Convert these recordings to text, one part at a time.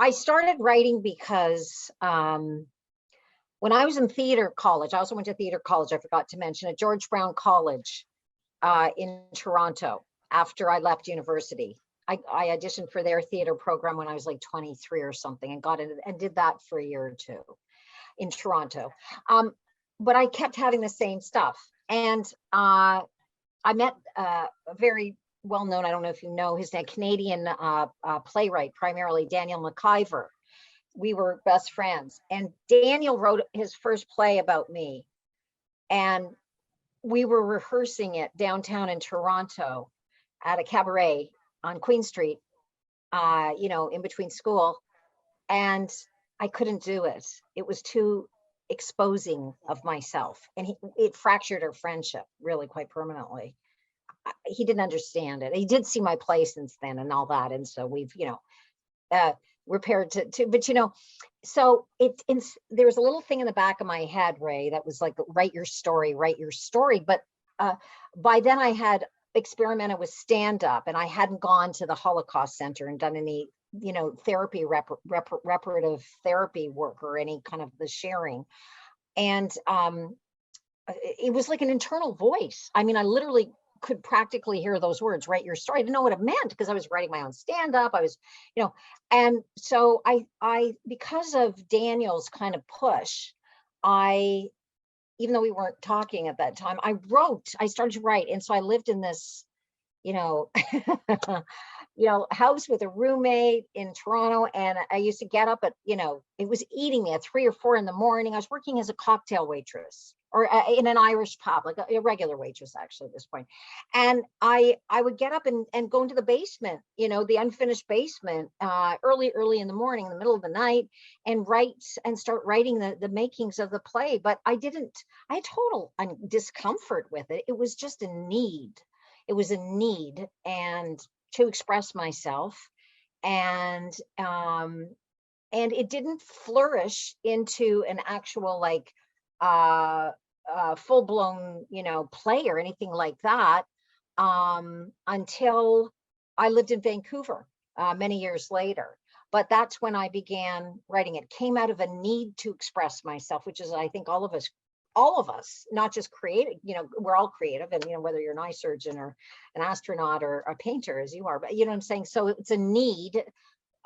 I started writing because when I was in theater college, I also went to theater college, I forgot to mention, at George Brown College in Toronto after I left university. I auditioned for their theater program when I was like 23 or something and got it and did that for a year or two in Toronto. But I kept having the same stuff. And I met a very well known, I don't know if you know his name, Canadian playwright, primarily Daniel McIver. We were best friends. And Daniel wrote his first play about me. And we were rehearsing it downtown in Toronto at a cabaret on Queen Street, in between school. And I couldn't do it. It was too exposing of myself. And it fractured our friendship really quite permanently. He didn't understand it. He did see my play since then and all that. And so we've, repaired to but so there was a little thing in the back of my head, Ray, that was like, write your story. But by then I had experimented with stand-up, and I hadn't gone to the Holocaust Center and done any, therapy, reparative therapy work or any kind of the sharing. And it was like an internal voice. I mean, I literally could practically hear those words, write your story. I didn't know what it meant because I was writing my own stand-up. I was, and so I, because of Daniel's kind of push, even though we weren't talking at that time, I started to write. And so I lived in this, house with a roommate in Toronto. And I used to get up at, it was eating me at 3 or 4 in the morning. I was working as a cocktail waitress or in an Irish pub, like a regular waitress, actually, at this point. And I would get up and go into the basement, the unfinished basement, early in the morning, in the middle of the night, and start writing the makings of the play. But I had total discomfort with it. It was just a need. It was a need and to express myself. And it didn't flourish into an actual full-blown play or anything like that until I lived in Vancouver many years later. But that's when I began writing. It came out of a need to express myself, which is, I think, all of us, not just creative, we're all creative, and whether you're an eye surgeon or an astronaut or a painter, as you are, but you know what I'm saying. So it's a need.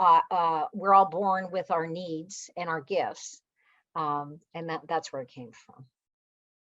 We're all born with our needs and our gifts, and that's where it came from.